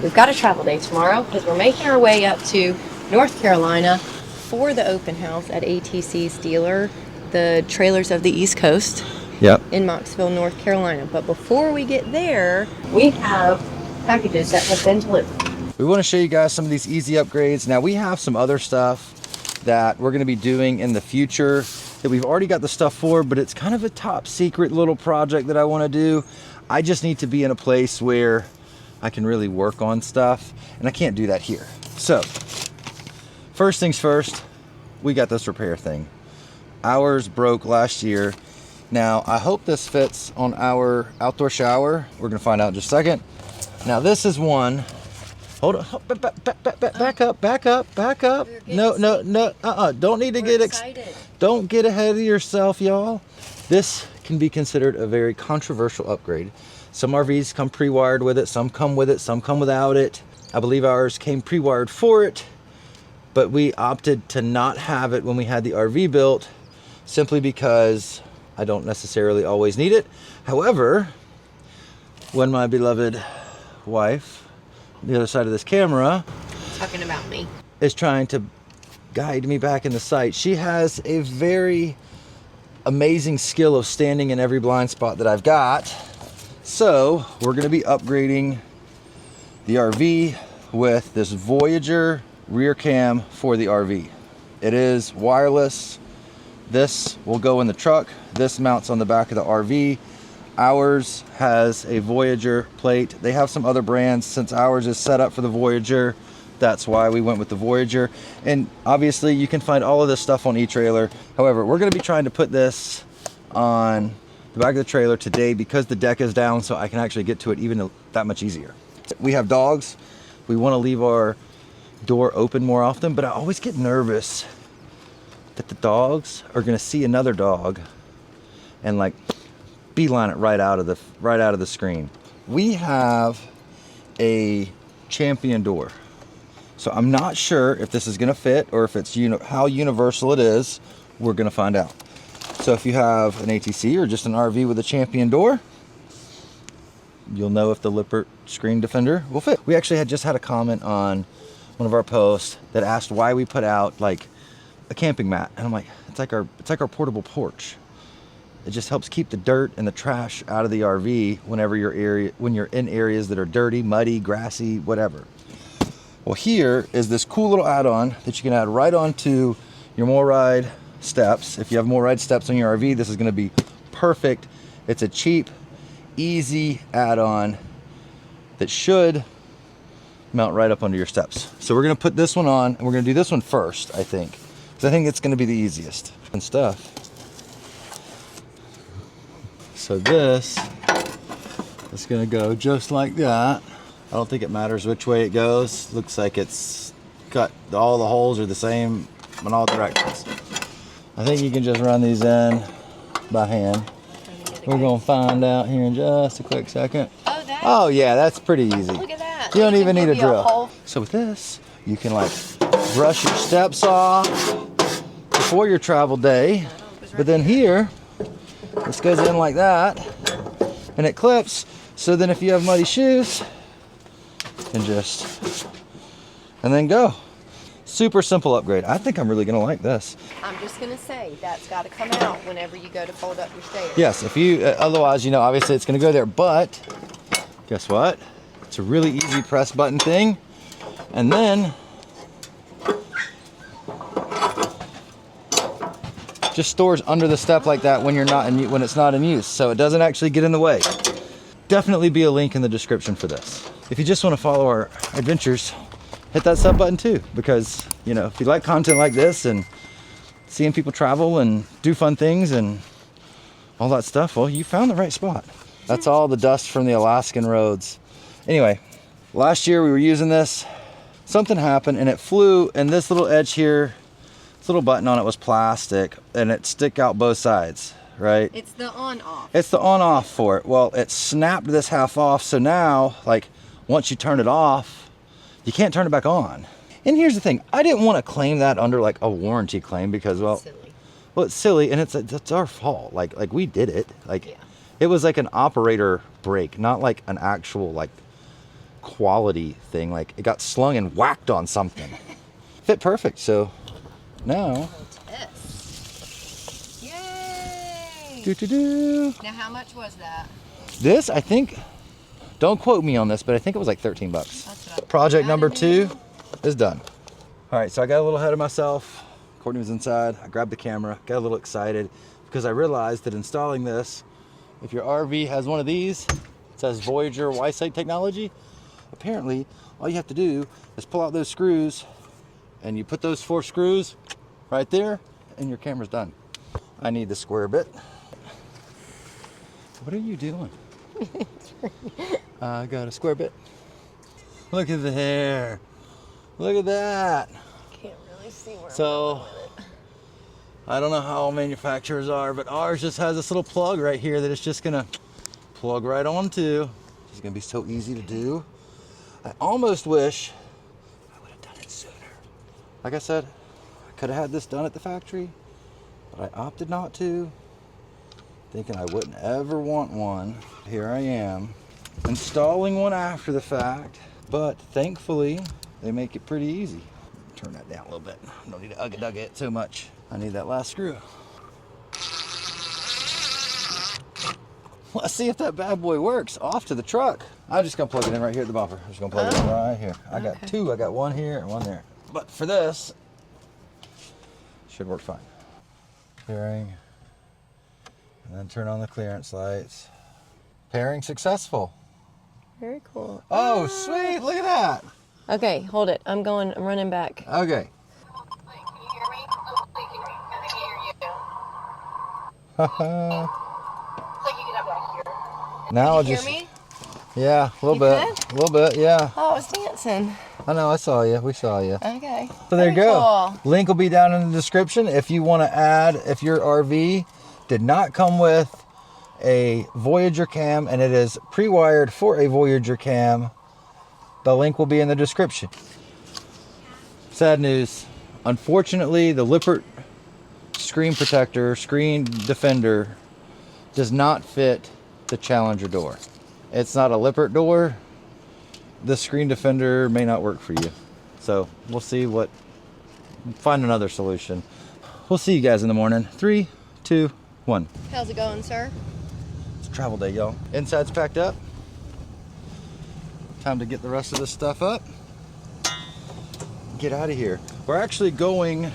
We've got a travel day tomorrow because we're making our way up to North Carolina for the open house at ATC's dealer, the Trailers of the East Coast. Yep. In Moxville, North Carolina. But before we get there, we have packages that have been delivered. We want to show you guys some of these easy upgrades. Now we have some other stuff that we're going to be doing in the future that we've already got the stuff for, but it's kind of a top secret little project that I want to do. I just need to be in a place where I can really work on stuff, and I can't do that here. So first things first, we got this repair thing. Ours broke last year. Now, I hope this fits on our outdoor shower. We're gonna find out in just a second. Now, this is one. Hold on, back up. No, don't need to get excited. Don't get ahead of yourself, y'all. This can be considered a very controversial upgrade. Some RVs come pre-wired with it, some come with it, some come without it. I believe ours came pre-wired for it, but we opted to not have it when we had the RV built, simply because I don't necessarily always need it. However, when my beloved wife, the other side of this camera, talking about me, is trying to guide me back in the sight, she has a very amazing skill of standing in every blind spot that I've got. So we're going to be upgrading the RV with this Voyager rear cam for the RV. It is wireless. This will go in the truck. This mounts on the back of the RV. Ours has a Voyager plate. They have some other brands. Since ours is set up for the Voyager, that's why we went with the Voyager. And obviously you can find all of this stuff on eTrailer. However, we're going to be trying to put this on the back of the trailer today because the deck is down, so I can actually get to it even that much easier. We have dogs. We want to leave our door open more often, but I always get nervous that the dogs are going to see another dog and like beeline it right out of the screen. We have a champion door, so I'm not sure if this is going to fit or if it's how universal it is. We're going to find out. So if you have an ATC or just an RV with a champion door, you'll know if the Lippert screen defender will fit. We actually just had a comment on one of our posts that asked why we put out like a camping mat, and I'm like, it's like our portable porch. It just helps keep the dirt and the trash out of the RV when you're in areas that are dirty, muddy, grassy, whatever. Well, here is this cool little add-on that you can add right onto your MORryde steps. If you have MORryde steps on your RV, this is going to be perfect. It's a cheap, easy add-on that should mount right up under your steps. So we're going to put this one on, and we're going to do this one first, I think, because I think it's going to be the easiest and stuff. So this is going to go just like that. I don't think it matters which way it goes. Looks like it's got all the holes are the same in all directions. I think you can just run these in by hand. We're going to find out here in just a quick second. Oh yeah, that's pretty easy. Look at that. You don't even need a drill. So with this, you can like brush your steps off before your travel day. But then here, this goes in like that, and it clips. So then if you have muddy shoes, you can and then go. Super simple upgrade. I think I'm really gonna like this. I'm just gonna say that's got to come out whenever you go to fold up your stairs. Yes, if you otherwise, obviously it's gonna go there. But guess what? It's a really easy press button thing, and then just stores under the step like that when when it's not in use, so it doesn't actually get in the way. Definitely be a link in the description for this. If you just want to follow our adventures, hit that sub button too, because if you like content like this and seeing people travel and do fun things and all that stuff, well, you found the right spot. That's all the dust from the Alaskan roads. Anyway, last year we were using this, something happened and it flew, and this little edge here, this little button on it was plastic, and it stick out both sides, right? It's the on-off. It's the on-off for it. Well, it snapped this half off, so now, like, once you turn it off, you can't turn it back on. And here's the thing, I didn't want to claim that under like a warranty claim because, well, it's silly, and it's our fault. Like we did it. Like, yeah. It was like an operator break, not like an actual like quality thing. Like it got slung and whacked on something. Fit perfect. So now. Test. Yay! Do. Now, how much was that? This, I think, don't quote me on this, but I think it was like 13 bucks. That's what I Project got number in 2 there. is done. All right, so I got a little ahead of myself. Courtney was inside. I grabbed the camera, got a little excited because I realized that installing this, if your RV has one of these, it says Voyager Y-Site technology, apparently all you have to do is pull out those screws and you put those 4 screws right there and your camera's done. I need the square bit. What are you doing? I got a square bit. Look at the hair. Look at that. Can't really see where So, I'm going with it. I don't know how all manufacturers are, but ours just has this little plug right here that it's just gonna plug right onto. It's gonna be so easy to do. I almost wish I would have done it sooner. Like I said, I could have had this done at the factory, but I opted not to, thinking I wouldn't ever want one. Here I am, installing one after the fact, but thankfully they make it pretty easy. Turn that down a little bit. Don't need to ugga-dugga it so much. I need that last screw. Let's see if that bad boy works. Off to the truck. I'm just gonna plug it in right here at the bumper. I'm just gonna plug it in right here. I got 2. I got one here and one there. But for this, should work fine. Pairing, and then turn on the clearance lights. Pairing successful. Very cool. Oh, sweet! Look at that. Okay, hold it. I'm running back. Okay. Can you hear me? Can you hear you? It's like you get up back here. Now I'll Hear just. me? Yeah, a little You bit. good? A little bit, yeah. Oh, I was dancing. I know, I saw you. We saw you. Okay. So there you Very go. cool. Link will be down in the description if you want to add, if your RV did not come with a Voyager cam and it is pre-wired for a Voyager cam, the link will be in the description. Sad news. Unfortunately, the Lippert screen protector, screen defender does not fit the Challenger door. It's not a Lippert door. The screen defender may not work for you. So we'll see find another solution. We'll see you guys in the morning. 3, 2, 1. How's it going, sir? It's travel day, y'all. Inside's packed up. Time to get the rest of this stuff up. Get out of here. We're actually going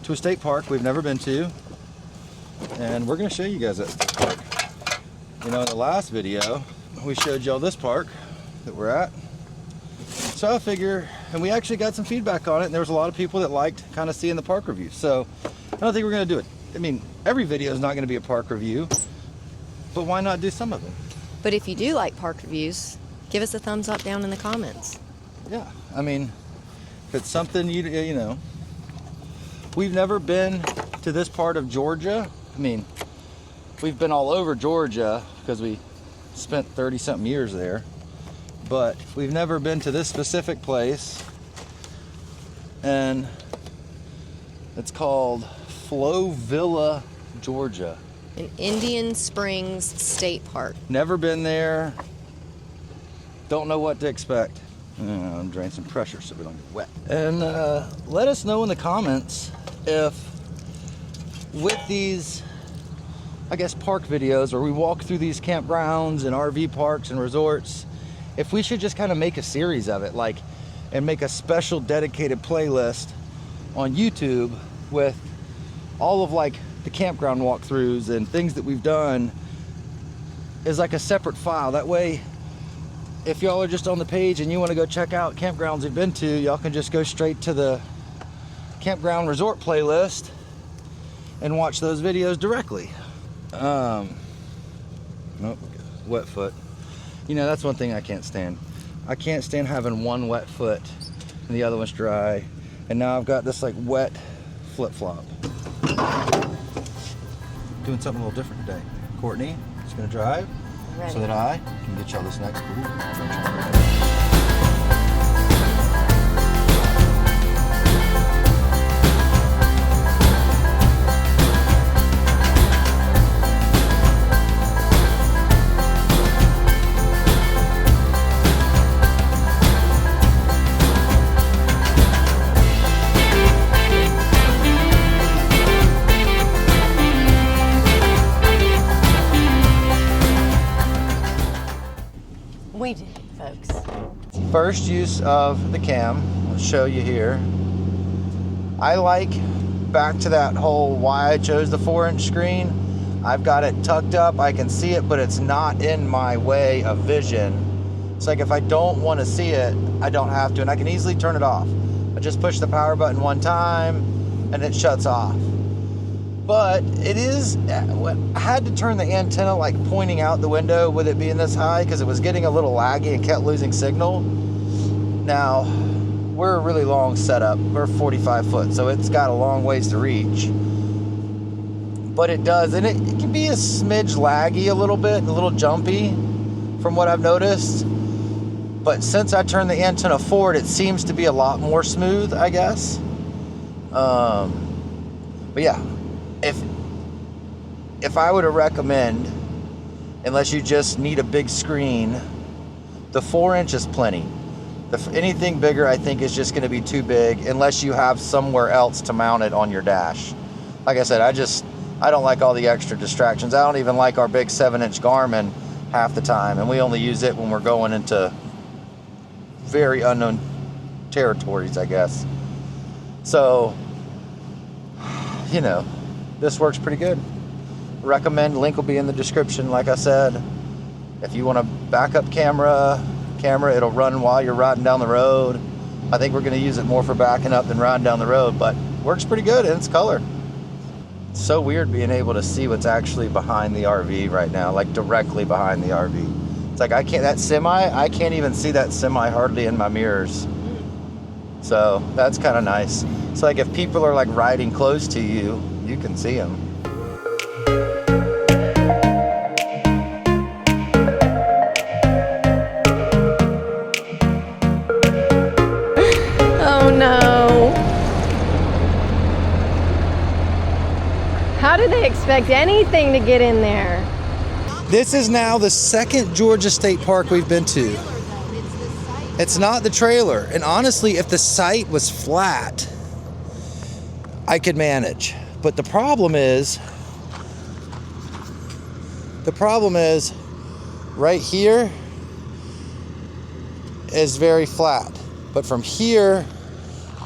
to a state park we've never been to. And we're gonna show you guys that state park. You know, in the last video, we showed y'all this park that we're at. So I figure, and we actually got some feedback on it, and there was a lot of people that liked kind of seeing the park review. So I don't think we're gonna do it. I mean, every video is not gonna be a park review, but why not do some of them? But if you do like park reviews, give us a thumbs up down in the comments. Yeah, I mean, if it's something you know, we've never been to this part of Georgia. I mean, we've been all over Georgia because we spent 30-something years there, but we've never been to this specific place, and it's called Flovilla, Georgia. In Indian Springs State Park. Never been there. Don't know what to expect. I'm draining some pressure so we don't get wet. And let us know in the comments if with these, I guess, park videos, or we walk through these campgrounds and RV parks and resorts, if we should just kind of make a series of it, like, and make a special dedicated playlist on YouTube with all of like the campground walkthroughs and things that we've done is like a separate file. That way, if y'all are just on the page and you want to go check out campgrounds you've been to, y'all can just go straight to the campground resort playlist and watch those videos directly. Nope, wet foot. You know, that's one thing I can't stand. I can't stand having one wet foot and the other one's dry. And now I've got this like wet flip-flop. Doing something a little different today. Courtney is gonna drive Ready. so that I can get y'all this next group. First use of the cam, I'll show you here. I like, back to that whole why I chose the 4-inch screen, I've got it tucked up, I can see it, but it's not in my way of vision. It's like if I don't want to see it, I don't have to, and I can easily turn it off. I just push the power button one time and it shuts off. But it is, I had to turn the antenna like pointing out the window with it being this high because it was getting a little laggy and kept losing signal. Now, we're a really long setup. We're 45 foot, so it's got a long ways to reach. But it does, and it can be a smidge laggy a little bit, a little jumpy from what I've noticed. But since I turned the antenna forward, it seems to be a lot more smooth, I guess. But yeah, if I were to recommend, unless you just need a big screen, the 4-inch is plenty. Anything bigger, I think, is just going to be too big unless you have somewhere else to mount it on your dash. Like I said, I don't like all the extra distractions. I don't even like our big 7-inch Garmin half the time, and we only use it when we're going into very unknown territories, I guess. So, you know, this works pretty good. Recommend, link will be in the description, like I said. If you want a backup camera, it'll run while you're riding down the road. I think we're going to use it more for backing up than riding down the road, but works pretty good, and it's color. It's so weird being able to see what's actually behind the RV right now, like directly behind the RV. It's like I can't even see that semi hardly in my mirrors. So that's kind of nice. It's like if people are like riding close to you, you can see them. Oh no. How do they expect anything to get in there? This is now the second Georgia State Park we've been to. It's not the trailer. And honestly, if the site was flat, I could manage. But the problem is right here is very flat. But from here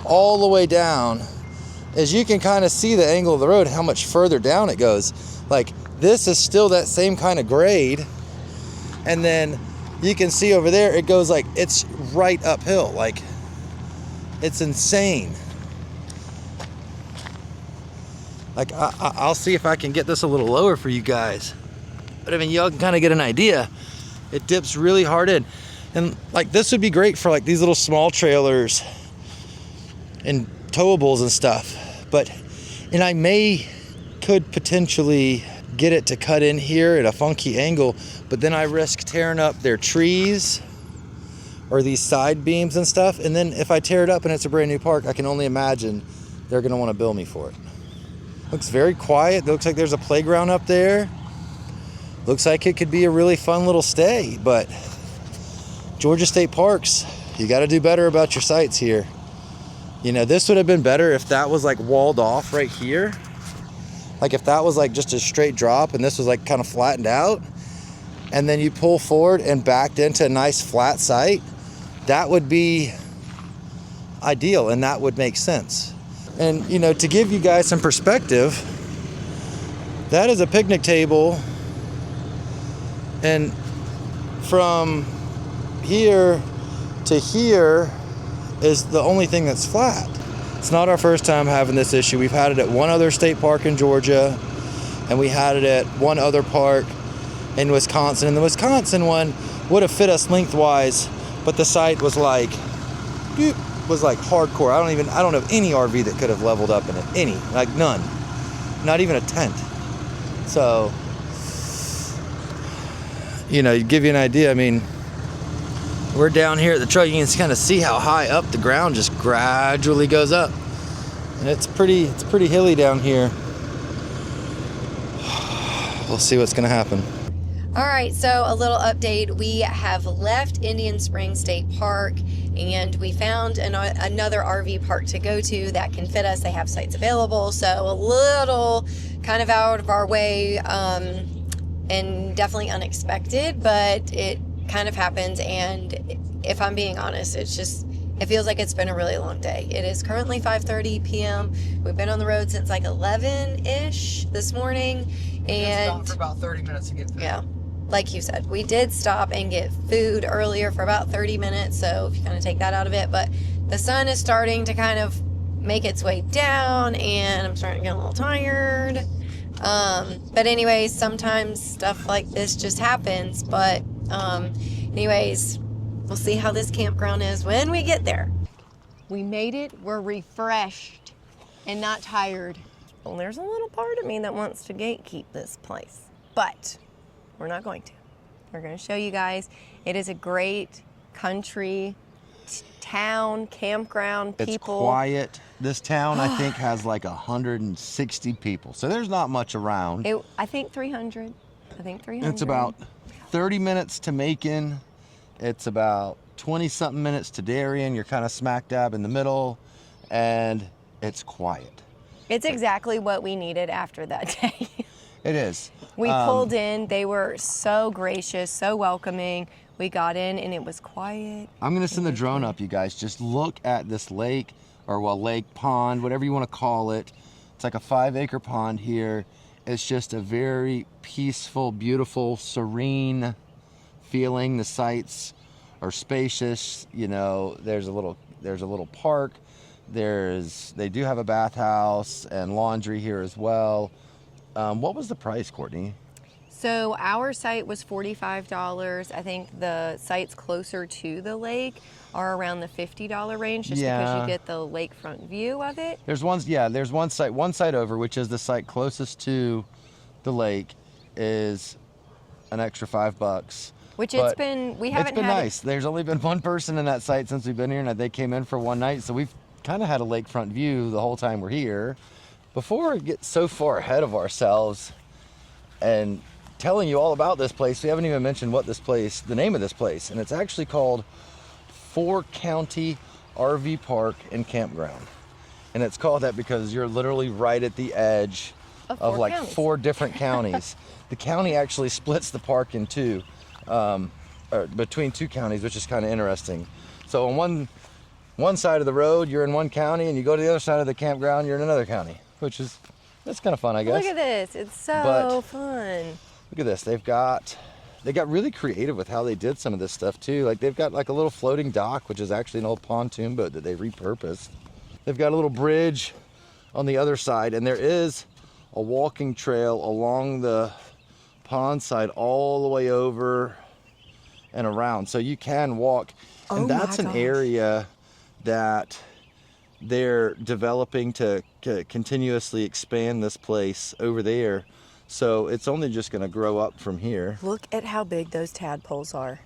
all the way down, as you can kind of see the angle of the road, how much further down it goes. Like this is still that same kind of grade. And then you can see over there, it goes like, it's right uphill. Like it's insane. Like I'll see if I can get this a little lower for you guys. But I mean, y'all can kind of get an idea. It dips really hard in. And like this would be great for like these little small trailers and towables and stuff. And I could potentially get it to cut in here at a funky angle, but then I risk tearing up their trees or these side beams and stuff. And then if I tear it up and it's a brand new park, I can only imagine they're gonna wanna bill me for it. Looks very quiet. Looks like there's a playground up there. Looks like it could be a really fun little stay, but Georgia State Parks, you gotta do better about your sites here. You know, this would have been better if that was like walled off right here. Like if that was like just a straight drop and this was like kind of flattened out, and then you pull forward and backed into a nice flat site, that would be ideal and that would make sense. And you know, to give you guys some perspective, that is a picnic table, and from here to here is the only thing that's flat. It's not our first time having this issue. We've had it at one other state park in Georgia, and we had it at one other park in Wisconsin. And the Wisconsin one would have fit us lengthwise, but the site was like hardcore. I don't have any RV that could have leveled up in it. Like none. Not even a tent. So, you know, to give you an idea, I mean, we're down here at the trail. You can kind of see how high up the ground just gradually goes up. And it's pretty hilly down here. We'll see what's gonna happen. All right, so a little update. We have left Indian Springs State Park and we found another RV park to go to that can fit us. They have sites available, so a little kind of out of our way and definitely unexpected, but it kind of happens, and if I'm being honest, it feels like it's been a really long day. It is currently 5:30 p.m. We've been on the road since like 11-ish this morning. And stopped for about 30 minutes to get food. Yeah. Like you said, we did stop and get food earlier for about 30 minutes. So if you kind of take that out of it, but the sun is starting to kind of make its way down and I'm starting to get a little tired. But anyways, sometimes stuff like this just happens. But anyways, we'll see how this campground is when we get there. We made it. We're refreshed and not tired. Well, there's a little part of me that wants to gatekeep this place, but we're not going to. We're going to show you guys. It is a great country town, campground, people. It's quiet. This town, I think, has like 160 people. So there's not much around. I think 300. It's about 30 minutes to Macon. It's about 20-something minutes to Darien. You're kind of smack dab in the middle. And it's quiet. It's exactly what we needed after that day. It is. We pulled in. They were so gracious, so welcoming. We got in and it was quiet. I'm going to send the drone up, you guys. Just look at this lake, or well, lake, pond, whatever you want to call it. It's like a 5-acre pond here. It's just a very peaceful, beautiful, serene feeling. The sites are spacious. You know, there's a little park. They do have a bathhouse and laundry here as well. What was the price, Courtney? So our site was $45. I think the sites closer to the lake are around the $50 range, just because you get the lakefront view of it. There's one site over, which is the site closest to the lake, is an extra $5. Which we haven't had. It's been nice. There's only been one person in that site since we've been here, and they came in for one night, so we've kind of had a lakefront view the whole time we're here. Before we get so far ahead of ourselves and telling you all about this place, we haven't even mentioned the name of this place, and it's actually called 4 County RV Park and Campground. And it's called that because you're literally right at the edge of like counties. 4 different counties. The county actually splits the park in two, or between 2 counties, which is kind of interesting. So on one side of the road, you're in one county, and you go to the other side of the campground, you're in another county, that's kind of fun, I guess. Look at this. It's so fun. Look at this. They got really creative with how they did some of this stuff too. Like they've got like a little floating dock, which is actually an old pontoon boat that they repurposed. They've got a little bridge on the other side, and there is a walking trail along the pond side all the way over and around. So you can walk. And that's an area that they're developing to continuously expand this place over there. So it's only just going to grow up from here. Look at how big those tadpoles are.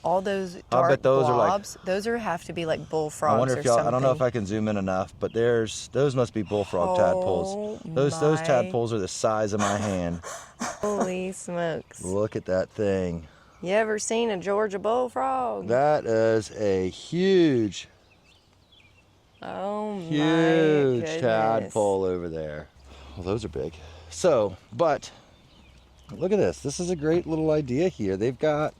All those dark blobs, those have to be like bullfrogs. I wonder if something. I don't know if I can zoom in enough, but those must be bullfrog tadpoles. Those tadpoles are the size of my hand. Holy smokes. Look at that thing. You ever seen a Georgia bullfrog? That is a huge tadpole over there. Well, those are big. So, but look at this. This is a great little idea here. They've got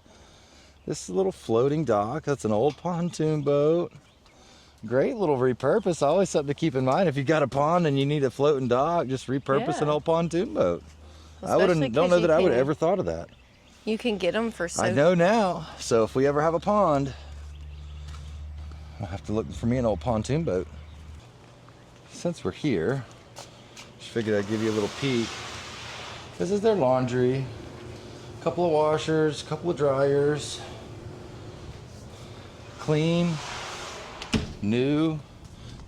this little floating dock. That's an old pontoon boat. Great little repurpose. Always something to keep in mind. If you've got a pond and you need a floating dock, just repurpose an old pontoon boat. I don't know that I would have ever thought of that. You can get them for so. I know now. So if we ever have a pond, I'll have to look for me an old pontoon boat. Since we're here, just figured I'd give you a little peek. This is their laundry. A couple of washers, a couple of dryers. Clean, new.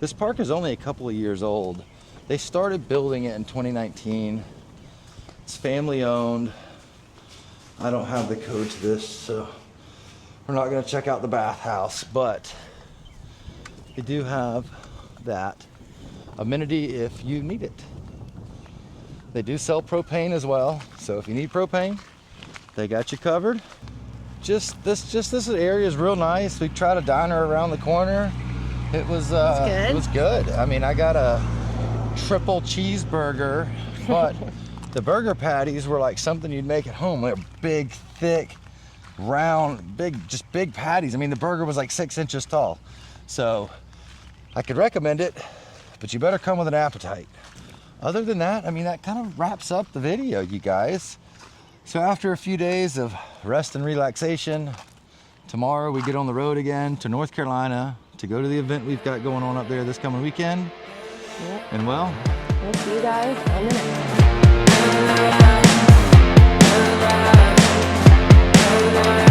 This park is only a couple of years old. They started building it in 2019. It's family owned. I don't have the code to this, so we're not going to check out the bathhouse, but they do have that amenity if you need it. They do sell propane as well, so if you need propane, they got you covered. This area is real nice. We tried a diner around the corner. It was good. I mean, I got a triple cheeseburger, but the burger patties were like something you'd make at home. They're big, thick, round, just big patties. I mean, the burger was like 6 inches tall. So I could recommend it, but you better come with an appetite. Other than that, I mean, that kind of wraps up the video, you guys. So after a few days of rest and relaxation, tomorrow we get on the road again to North Carolina to go to the event we've got going on up there this coming weekend. Yep. And well, We'll see you guys on the next one.